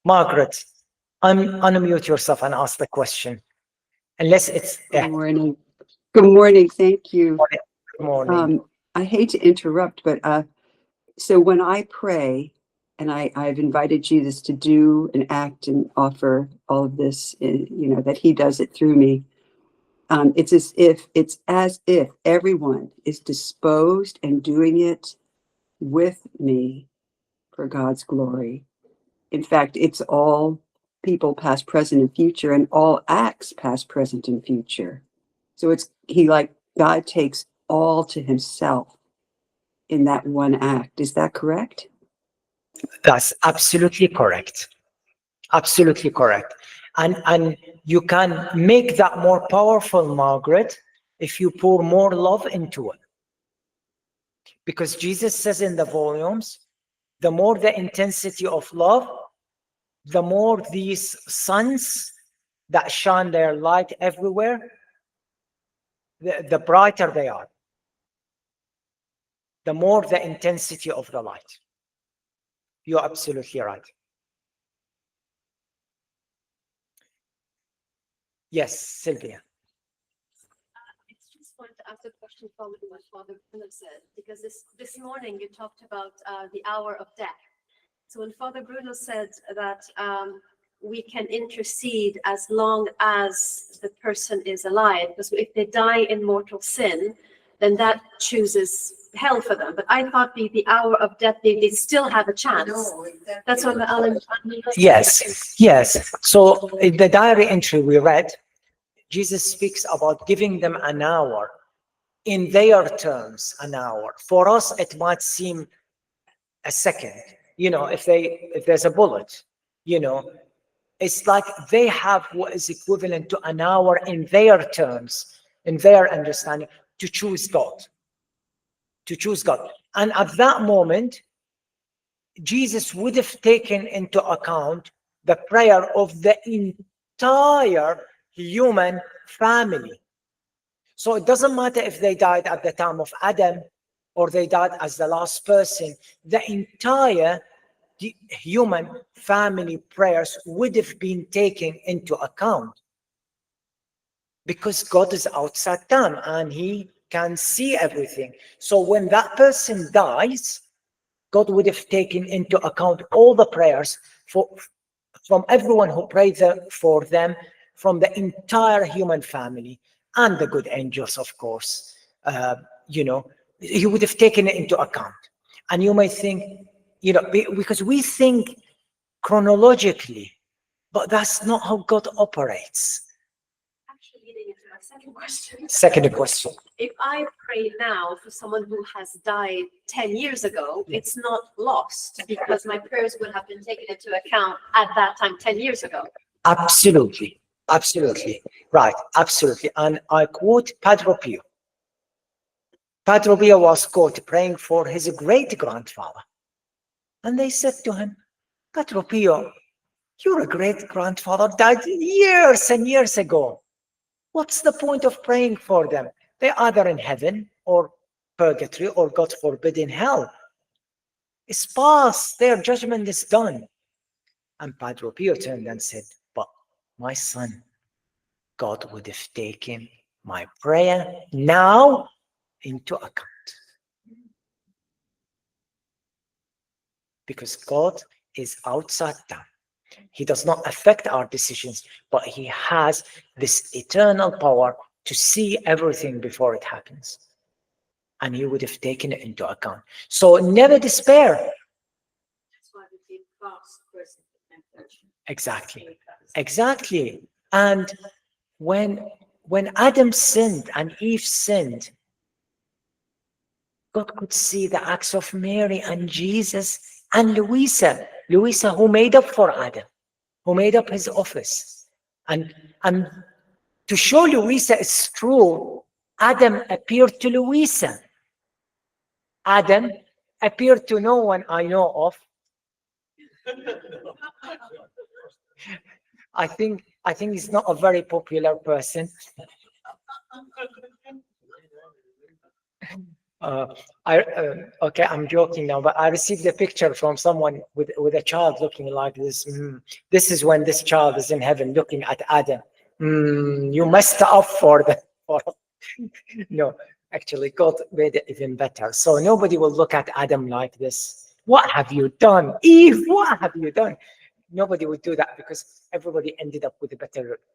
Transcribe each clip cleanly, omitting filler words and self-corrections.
Margaret, unmute yourself and ask the question. Unless it's Good morning. Good morning. Thank you. Good morning. I hate to interrupt, but so when I pray, and I've invited Jesus to do and act and offer all of this, that he does it through me. It's as if everyone is disposed and doing it with me for God's glory. In fact, it's all people past, present, and future, and all acts past, present, and future. So God takes all to himself in that one act. Is that correct? That's absolutely correct. Absolutely correct. And you can make that more powerful, Margaret, if you pour more love into it. Because Jesus says in the volumes, the more the intensity of love, the more these suns that shine their light everywhere, the brighter they are. The more the intensity of the light. You're absolutely right. Yes, Sylvia. I just wanted to ask a question following what Father Bruno said, because this morning you talked about the hour of death. So when Father Bruno said that we can intercede as long as the person is alive, because if they die in mortal sin, then that chooses hell for them. But I thought the hour of death, they still have a chance. No, exactly. That's what Alan. Yes. So in the diary entry we read, Jesus speaks about giving them an hour. In their terms, an hour. For us, it might seem a second. If there's a bullet, it's like they have what is equivalent to an hour in their terms, in their understanding, to choose God. And at that moment, Jesus would have taken into account the prayer of the entire human family. So it doesn't matter if they died at the time of Adam or they died as the last person. The entire human family prayers would have been taken into account, because God is outside time and he can see everything. So when that person dies, God would have taken into account all the prayers from everyone who prayed for them, from the entire human family and the good angels, of course. He would have taken it into account. And you may think, because we think chronologically, but that's not how God operates. Actually, leading into my Second question. If I pray now for someone who has died 10 years ago, it's not lost because my prayers would have been taken into account at that time 10 years ago. Absolutely. Right. Absolutely. And I quote Padre Pio. Padre Pio was caught praying for his great-grandfather. And they said to him, Padre Pio, your great-grandfather died years and years ago. What's the point of praying for them? They're either in heaven or purgatory or, God forbid, in hell. It's past. Their judgment is done. And Padre Pio turned and said, but my son, God would have taken my prayer now into account. Because God is outside time. He does not affect our decisions, but he has this eternal power to see everything before it happens. And he would have taken it into account. So never despair. That's why we feel past, present, and future. Exactly. And when Adam sinned and Eve sinned, God could see the acts of Mary and Jesus and Luisa who made up for Adam, who made up his office. And to show Luisa is true, Adam appeared to Luisa. Adam appeared to no one I know of. I think he's not a very popular person. Okay, I'm joking now, but I received a picture from someone with a child looking like this. This is when this child is in heaven looking at Adam. You messed up for the for no, actually, God made it even better. So nobody will look at Adam like this. What have you done, Eve? What have you done? Nobody would do that because everybody ended up with a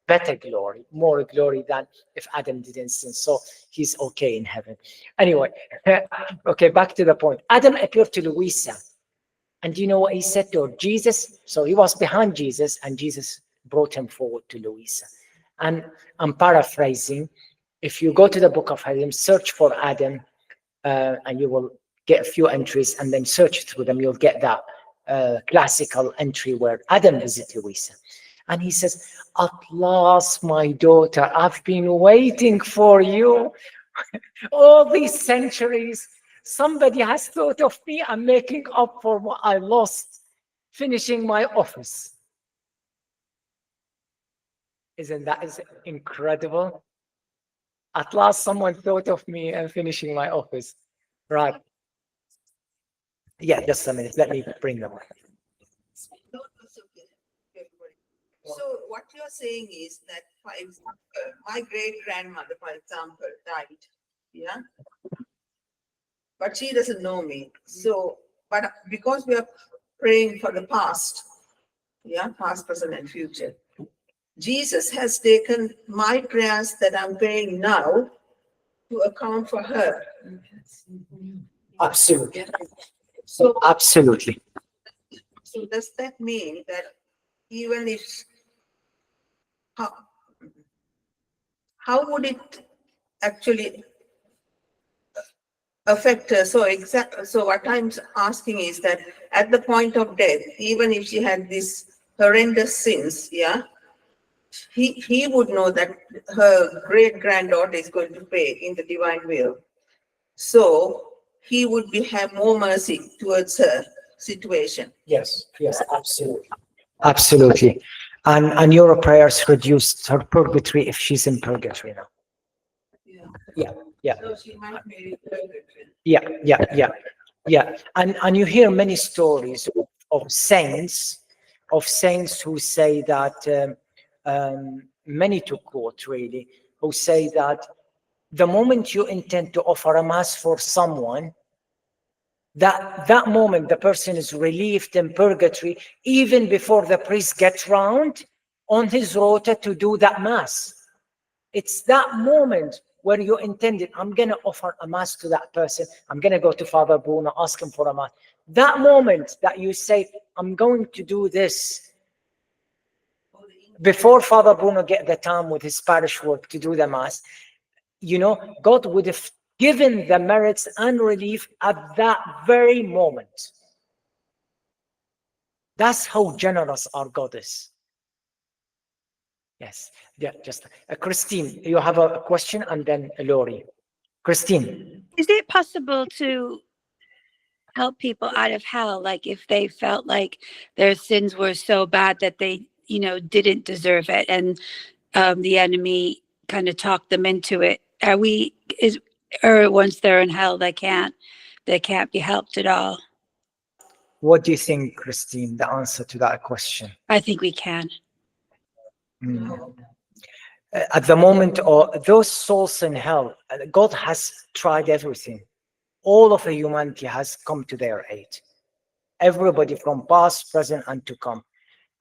better glory, more glory than if Adam didn't sin. So he's okay in heaven. Anyway, okay, back to the point. Adam appeared to Luisa. And do you know what he said to her? Jesus, so he was behind Jesus, and Jesus brought him forward to Luisa. And I'm paraphrasing. If you go to the book of Adam, search for Adam, and you will get a few entries, and then search through them, you'll get that classical entry where Adam visits Luisa. And he says, at last, my daughter, I've been waiting for you all these centuries. Somebody has thought of me. I'm making up for what I lost, finishing my office. Isn't that incredible? At last, someone thought of me and finishing my office. Right. Yeah, just a minute. Let me bring them up. So what you're saying is that, for example, my great grandmother, for example, died. Yeah. But she doesn't know me. So, but because we are praying for the past, yeah, past, present, and future, Jesus has taken my prayers that I'm praying now to account for her. Absolutely. So, Absolutely. so does that mean that even if how would it actually affect her? So what I'm asking is that at the point of death, even if she had these horrendous sins, yeah, he would know that her great granddaughter is going to pay in the divine will. So he would have more mercy towards her situation. Yes, absolutely. Absolutely. And your prayers reduced her purgatory if she's in purgatory now. Yeah. So she might be purgatory. Yeah. And you hear many stories of saints who say that many to quote really, who say that the moment you intend to offer a mass for someone, that moment the person is relieved in purgatory even before the priest gets round on his rota to do that mass. It's that moment where you intended, I'm going to offer a mass to that person. I'm going to go to Father Bruno, ask him for a mass. That moment that you say, I'm going to do this, before Father Bruno get the time with his parish work to do the mass, you know, God would have given the merits and relief at that very moment. That's how generous our God is. Yes, yeah, just Christine, you have a question, and then Lori. Christine. Is it possible to help people out of hell? Like if they felt like their sins were so bad that they, didn't deserve it, and the enemy kind of talked them into it. Or once they're in hell, they can't be helped at all? What do you think, Christine, the answer to that question? I think we can. At the moment, those souls in hell, God has tried everything. All of humanity has come to their aid. Everybody from past, present, and to come.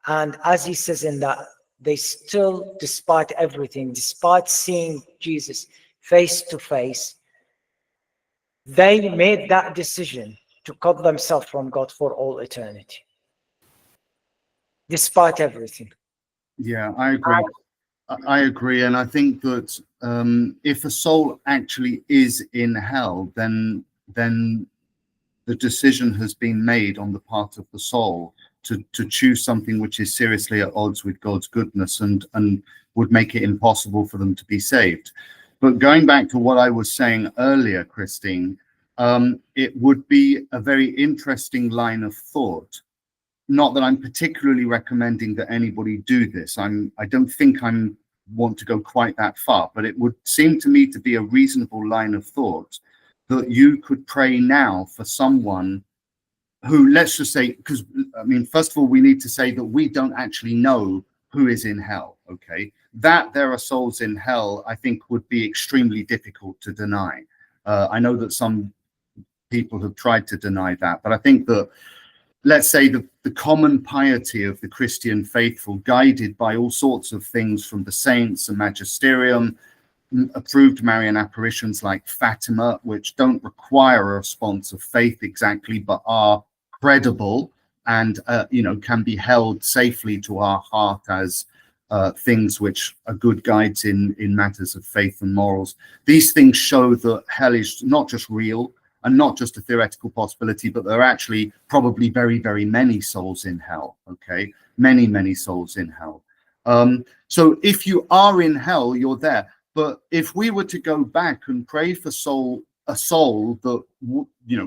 And as he says in that, they still, despite everything, despite seeing Jesus face to face, they made that decision to cut themselves from God for all eternity. Despite everything. Yeah, I agree. I agree. And I think that if a soul actually is in hell, then the decision has been made on the part of the soul to choose something which is seriously at odds with God's goodness and would make it impossible for them to be saved. But going back to what I was saying earlier, Christine, it would be a very interesting line of thought. Not that I'm particularly recommending that anybody do this. I don't think I want to go quite that far, but it would seem to me to be a reasonable line of thought that you could pray now for someone who, let's just say, because I mean, first of all, we need to say that we don't actually know who is in hell, okay? That there are souls in hell, I think would be extremely difficult to deny. I know that some people have tried to deny that, but I think that, let's say, the common piety of the Christian faithful, guided by all sorts of things from the saints and magisterium, approved Marian apparitions like Fatima, which don't require a response of faith exactly, but are credible and can be held safely to our heart as things which are good guides in matters of faith and morals. These things show that hell is not just real and not just a theoretical possibility, but there are actually probably very, very many souls in hell, okay? Many, many souls in hell. So if you are in hell, you're there. But if we were to go back and pray for a soul that,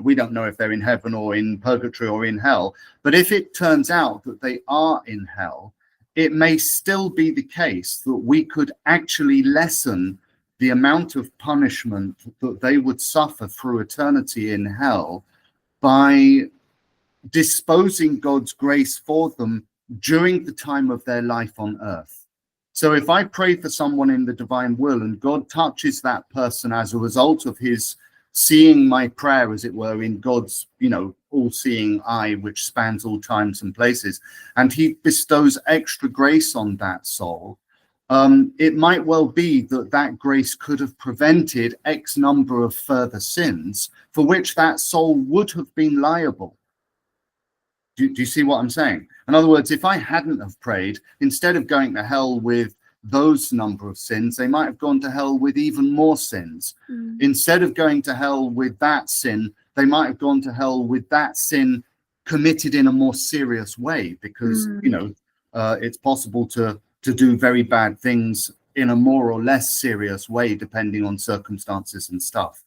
we don't know if they're in heaven or in purgatory or in hell, but if it turns out that they are in hell, it may still be the case that we could actually lessen the amount of punishment that they would suffer through eternity in hell by disposing God's grace for them during the time of their life on earth. So if I pray for someone in the divine will and God touches that person as a result of his seeing my prayer, as it were, in God's, all-seeing eye, which spans all times and places, and he bestows extra grace on that soul, it might well be that that grace could have prevented X number of further sins for which that soul would have been liable. Do you see what I'm saying? In other words, if I hadn't have prayed, instead of going to hell with those number of sins, they might have gone to hell with even more sins. Instead of going to hell with that sin, they might have gone to hell with that sin committed in a more serious way, because it's possible to do very bad things in a more or less serious way depending on circumstances and stuff.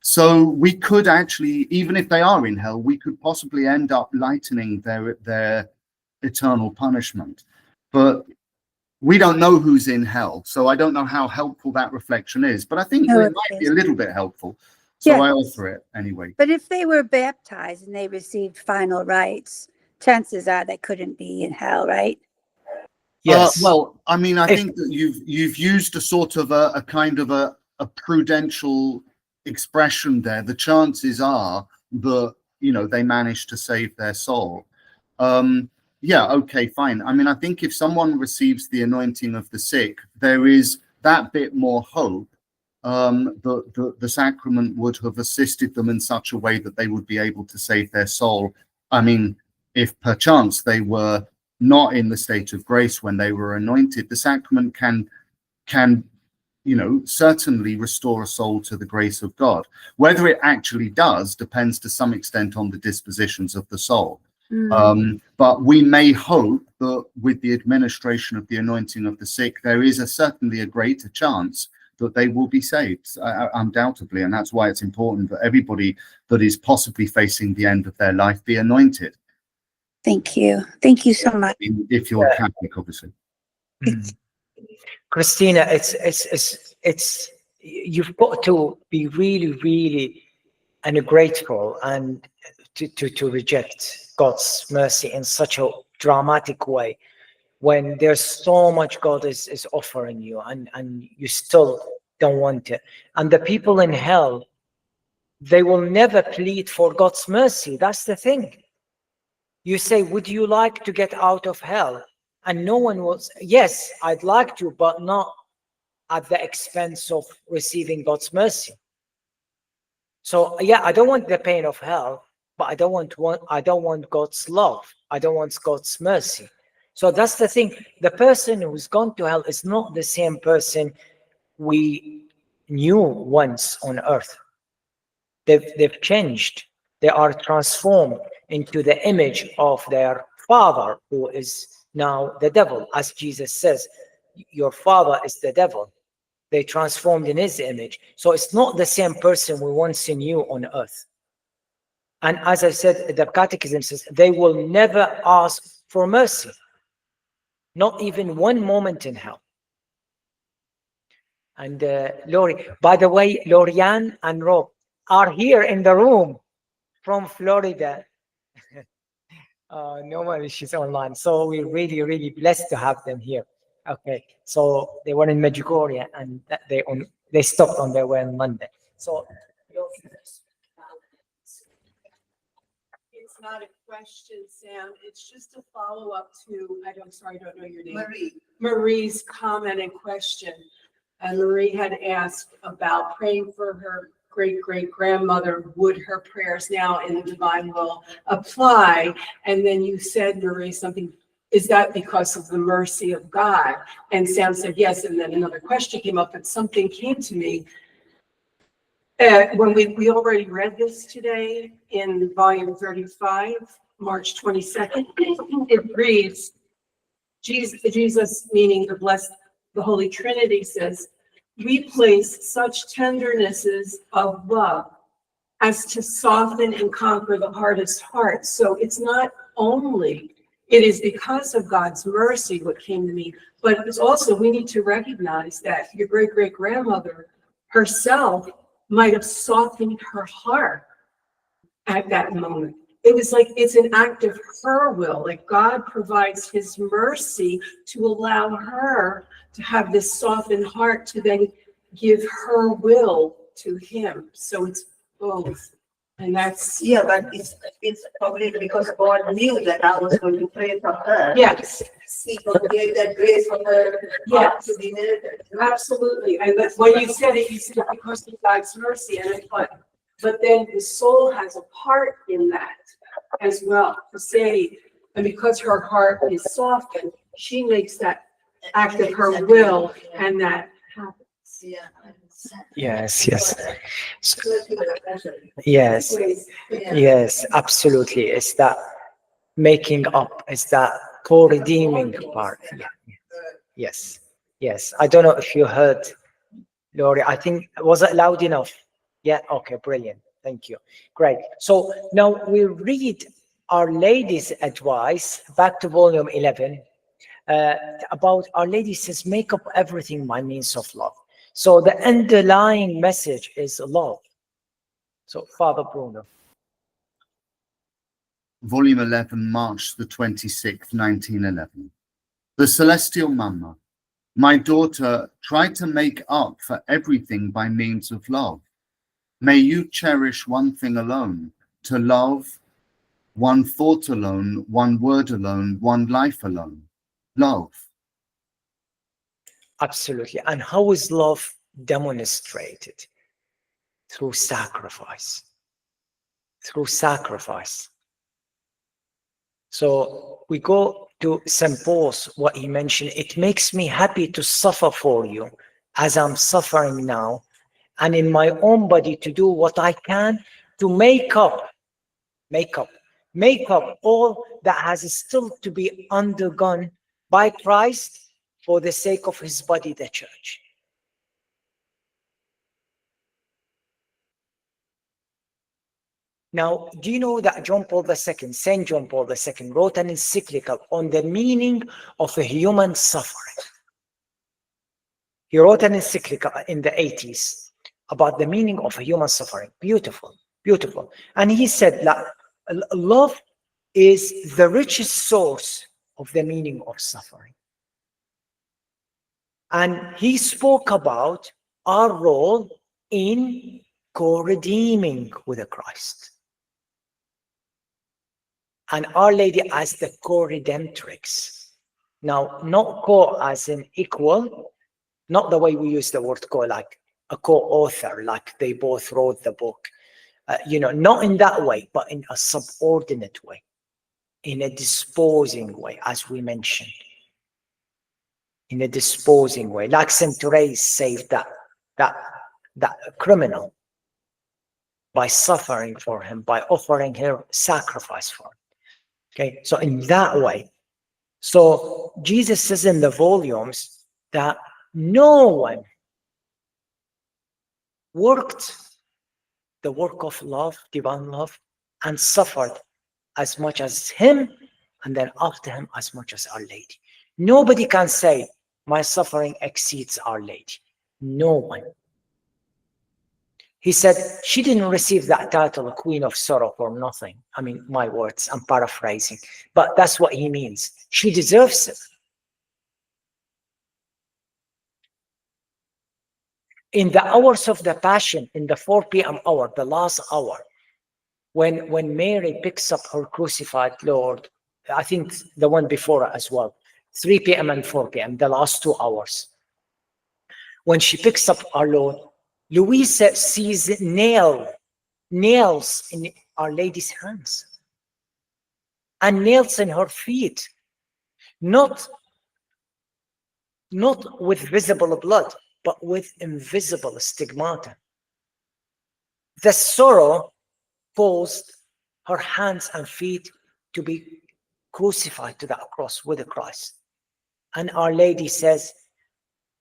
So we could actually, even if they are in hell, we could possibly end up lightening their eternal punishment. But we don't know who's in hell, so I don't know how helpful that reflection is. But I think it might be a little bit helpful. So I offer it anyway. But if they were baptized and they received final rites, chances are they couldn't be in hell, right? Yes. Well, I mean, I think that you've used a sort of a kind of a prudential expression there. The chances are that they managed to save their soul. Yeah, okay, fine. I mean, I think if someone receives the anointing of the sick, there is that bit more hope that the sacrament would have assisted them in such a way that they would be able to save their soul. I mean, if perchance they were not in the state of grace when they were anointed, the sacrament can certainly restore a soul to the grace of God. Whether it actually does depends to some extent on the dispositions of the soul. But we may hope that with the administration of the anointing of the sick, there is certainly a greater chance that they will be saved, undoubtedly. And that's why it's important that everybody that is possibly facing the end of their life be anointed. Thank you. Thank you so much. If you're Catholic, obviously. Christina, it's you've got to be really, really grateful and to reject God's mercy in such a dramatic way when there's so much God is offering you and you still don't want it. And the people in hell, they will never plead for God's mercy. That's the thing. You say, would you like to get out of hell? And no one will say, yes, I'd like to, but not at the expense of receiving God's mercy. So yeah, I don't want the pain of hell, but I don't want God's love. I don't want God's mercy. So that's the thing. The person who's gone to hell is not the same person we knew once on earth. They've changed. They are transformed into the image of their father, who is now the devil. As Jesus says, your father is the devil. They transformed in his image. So it's not the same person we once knew on earth. And as I said, the Catechism says they will never ask for mercy. Not even one moment in hell. And Lori, by the way, Lorianne and Rob, are here in the room from Florida. Normally she's online, so we're really, really blessed to have them here. Okay, so they were in Medjugorje and they stopped on their way on Monday. So It's not a question, Sam. It's just a follow-up to, I'm sorry, I don't know your name. Marie. Marie's comment and question. And Marie had asked about praying for her great-great-grandmother. Would her prayers now in the divine will apply? And then you said, Marie, something, is that because of the mercy of God? And Sam said yes. And then another question came up, and something came to me. When we already read this today in volume 35, March 22nd, it reads, Jesus, meaning the Holy Trinity, says, we place such tendernesses of love as to soften and conquer the hardest heart. So it's not only, it is because of God's mercy what came to me, but it's also, we need to recognize that your great-great-grandmother herself might have softened her heart at that moment. It was like, it's an act of her will, like God provides his mercy to allow her to have this softened heart to then give her will to him. So it's both. And that's, Yeah, but it's probably because God knew that I was going to pray for her. yes, He gave that grace for her Yes. to be merited. absolutely. And that's when you said it because of God's mercy. And I thought, but then the soul has a part in that as well, to say, and because her heart is softened, she makes that act of her will, and that happens. Yeah. yes, yes, Yes. yes, yes, absolutely. It's that making up. It's that co-redeeming part. Yeah. Yes, yes. I don't know if you heard, Lori. I think, was it loud enough? Yeah. Okay. Brilliant. Thank you. Great. So now we read Our Lady's advice, back to volume 11, about Our Lady says, make up everything by means of love. So the underlying message is love. So Father Bruno. Volume 11, March the 26th, 1911. The Celestial Mama, my daughter, try to make up for everything by means of love. May you cherish one thing alone, to love, one thought alone, one word alone, one life alone. Love. Absolutely. And how is love demonstrated? Through sacrifice. Through sacrifice. So we go to St. Paul's, what he mentioned, it makes me happy to suffer for you as I'm suffering now, and in my own body to do what I can to make up all that has still to be undergone by Christ for the sake of his body, the church. Now, do you know that St. John Paul II, wrote an encyclical on the meaning of a human suffering? He wrote an encyclical in the 80s about the meaning of a human suffering. Beautiful, beautiful. And he said that love is the richest source of the meaning of suffering. And he spoke about our role in co-redeeming with Christ. And Our Lady as the co-redemptrix. Now, not co as in equal, not the way we use the word co, like a co-author, like they both wrote the book. Not in that way, but in a subordinate way, in a disposing way, as we mentioned. In a disposing way, like Saint Therese saved that criminal by suffering for him, by offering her sacrifice for him. Okay, so in that way. So Jesus says in the volumes that no one worked the work of love, divine love, and suffered as much as him, and then after him as much as Our Lady. Nobody can say, my suffering exceeds Our Lady. No one. He said she didn't receive that title, Queen of Sorrow, for nothing. I mean, my words, I'm paraphrasing, but that's what he means. She deserves it. In the hours of the Passion, in the 4 p.m. hour, the last hour, when Mary picks up her crucified Lord, I think the one before as well, 3 p.m. and 4 p.m., the last 2 hours. When she picks up our Lord, Luisa sees nails in Our Lady's hands and nails in her feet, not with visible blood, but with invisible stigmata. The sorrow caused her hands and feet to be crucified to that cross with the Christ. And Our Lady says,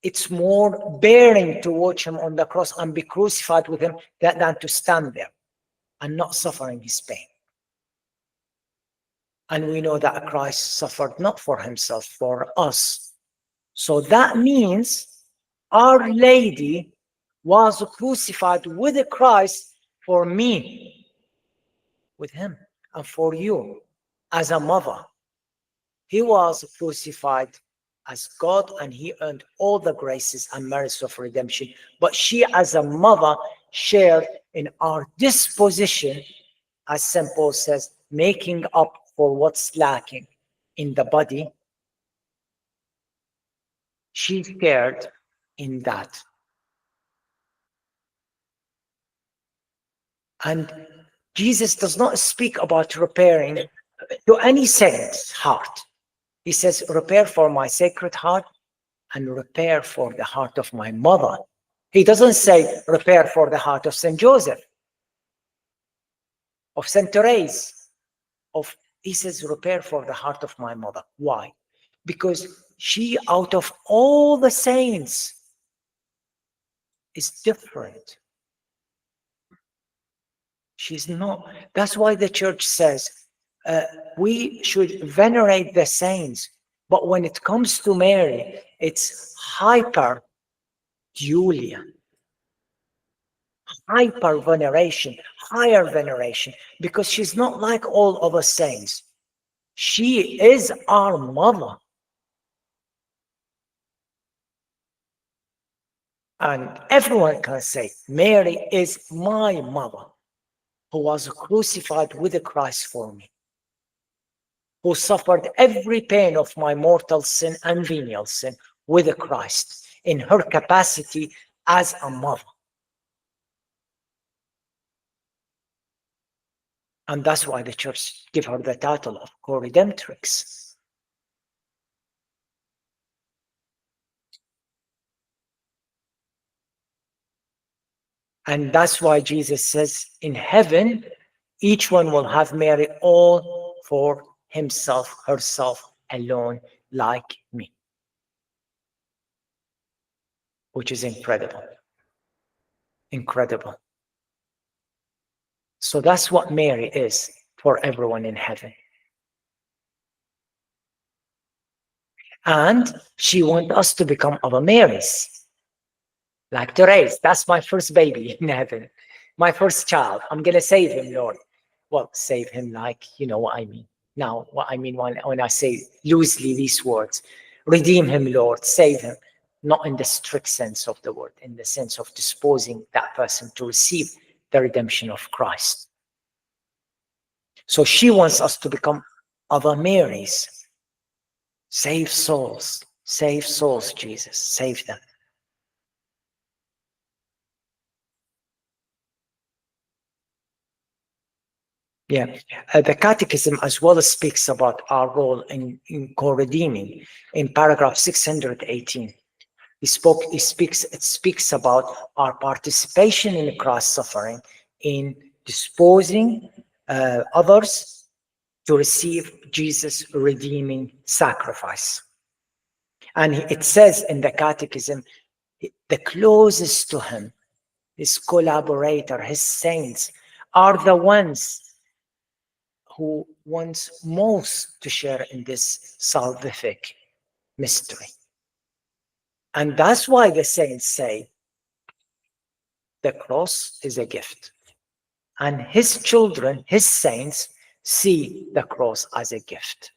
it's more bearing to watch him on the cross and be crucified with him than to stand there and not suffering his pain. And we know that Christ suffered not for himself, for us. So that means Our Lady was crucified with the Christ for me, with him, and for you as a mother. He was crucified as God, and he earned all the graces and merits of redemption. But she, as a mother, shared in our disposition, as St. Paul says, making up for what's lacking in the body. She shared in that. And Jesus does not speak about repairing to any saint's heart. He says, repair for my sacred heart and repair for the heart of my mother. He doesn't say repair for the heart of St. Joseph, of St. Therese, he says repair for the heart of my mother. Why? Because she, out of all the saints, is different. She's not. That's why the church says we should venerate the saints. But when it comes to Mary, it's hyperdulia, hyper veneration, higher veneration, because she's not like all other saints. She is our mother. And everyone can say, Mary is my mother, who was crucified with the Christ for me, who suffered every pain of my mortal sin and venial sin with the Christ in her capacity as a mother. And that's why the church gave her the title of Co-Redemptrix. And that's why Jesus says, in heaven, each one will have Mary all for himself, herself alone, like me. Which is incredible. Incredible. So that's what Mary is for everyone in heaven. And she wants us to become other Marys. Like Therese, that's my first baby in heaven. My first child. I'm going to save him, Lord. Well, save him like, you know what I mean. Now, what I mean when I say loosely these words. Redeem him, Lord. Save him. Not in the strict sense of the word, in the sense of disposing that person to receive the redemption of Christ. So she wants us to become other Marys. Save souls, Jesus, save them. Yeah, the Catechism as well speaks about our role in co-redeeming in paragraph 618. It speaks about our participation in Christ's suffering in disposing others to receive Jesus' redeeming sacrifice. And it says in the Catechism, the closest to him, his collaborator, his saints, are the ones who wants most to share in this salvific mystery. And that's why the saints say, the cross is a gift. And his children, his saints, see the cross as a gift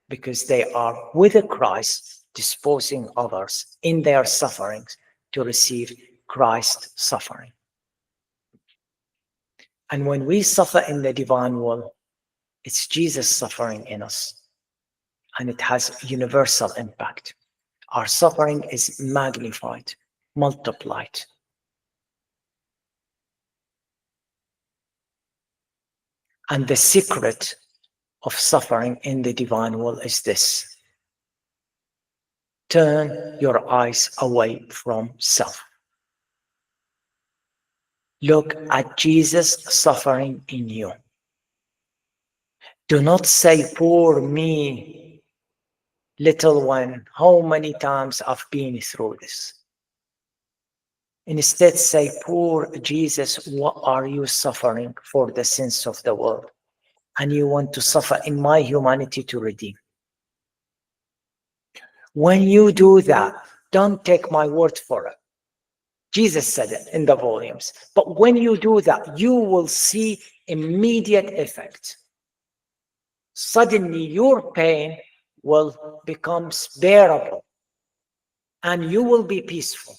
because they are with Christ, disposing others in their sufferings to receive Christ's suffering. And when we suffer in the divine will, it's Jesus suffering in us, and it has universal impact. Our suffering is magnified, multiplied. And the secret of suffering in the divine will is this: turn your eyes away from self. Look at Jesus suffering in you. Do not say, poor me, little one, how many times I've been through this. Instead, say, poor Jesus, what are you suffering for the sins of the world? And you want to suffer in my humanity to redeem. When you do that, don't take my word for it. Jesus said it in the volumes. But when you do that, you will see immediate effect. Suddenly, your pain will become bearable, and you will be peaceful.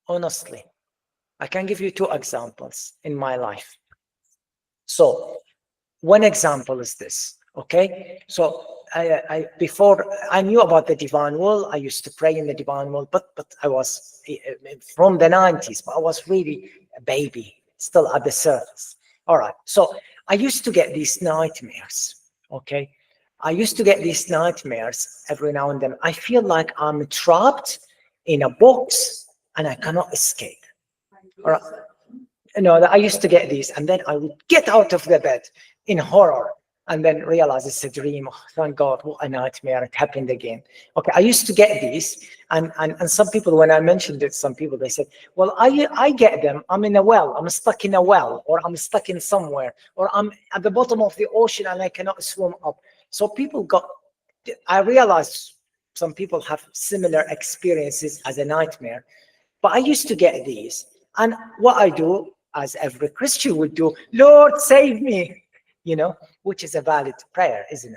Honestly, I can give you 2 examples in my life. So, one example is this, okay? So, before I knew about the divine will, I used to pray in the divine will, but I was from the 90s, but I was really a baby, still at the surface. All right, so I used to get these nightmares, okay? I used to get these nightmares every now and then. I feel like I'm trapped in a box and I cannot escape. All right. No, I used to get these, and then I would get out of the bed in horror and then realize it's a dream. Oh, thank God, what a nightmare, it happened again. Okay, I used to get these, and some people, when I mentioned it, some people, they said, well, I get them, I'm in a well, I'm stuck in a well, or I'm stuck in somewhere, or I'm at the bottom of the ocean and I cannot swim up. So people I realized some people have similar experiences as a nightmare, but I used to get these. And what I do, as every Christian would do, Lord, save me, which is a valid prayer, isn't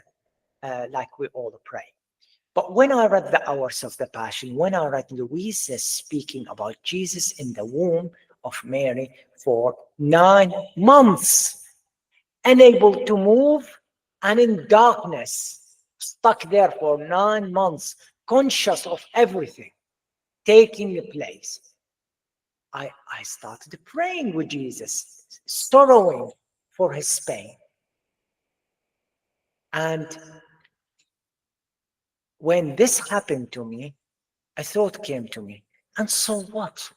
it? Like we all pray. But when I read the Hours of the Passion, when I read Luisa speaking about Jesus in the womb of Mary for 9 months, unable to move and in darkness, stuck there for 9 months, conscious of everything, taking the place. I started praying with Jesus, sorrowing for his pain. And when this happened to me, a thought came to me. And so what?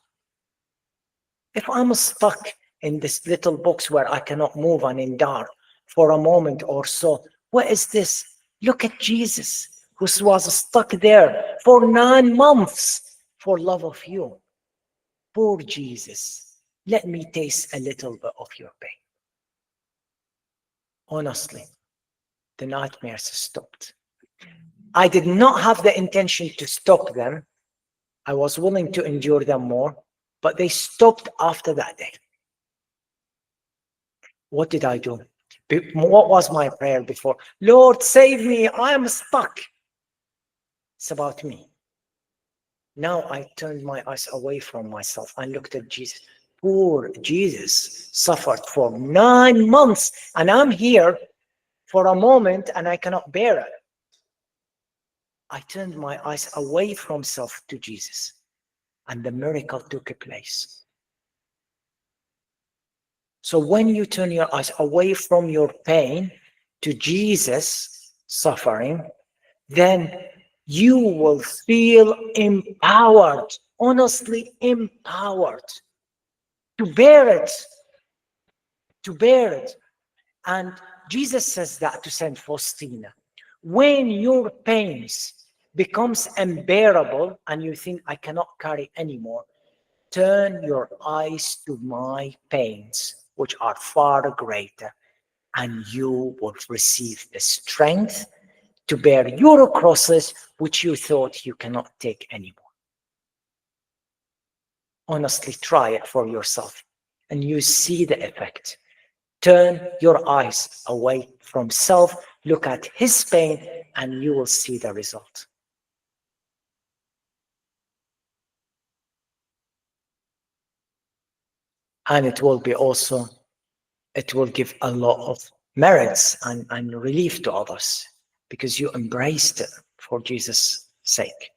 If I'm stuck in this little box where I cannot move and in dark for a moment or so, what is this? Look at Jesus, who was stuck there for 9 months for love of you. Poor Jesus, let me taste a little bit of your pain. Honestly, the nightmares stopped. I did not have the intention to stop them. I was willing to endure them more, but they stopped after that day. What did I do? What was my prayer before? Lord, save me, I am stuck. It's about me. Now I turned my eyes away from myself and looked at Jesus. Poor Jesus suffered for 9 months, and I'm here for a moment and I cannot bear it. I turned my eyes away from self to Jesus, and the miracle took place. So when you turn your eyes away from your pain to Jesus' suffering, then you will feel empowered, honestly empowered to bear it, And Jesus says that to Saint Faustina. When your pains becomes unbearable and you think, I cannot carry anymore, turn your eyes to my pains, which are far greater, and you will receive the strength to bear your crosses, which you thought you cannot take anymore. Honestly, try it for yourself and you see the effect. Turn your eyes away from self, look at his pain, and you will see the result. And it will be also, it will give a lot of merits and relief to others because you embraced it for Jesus' sake.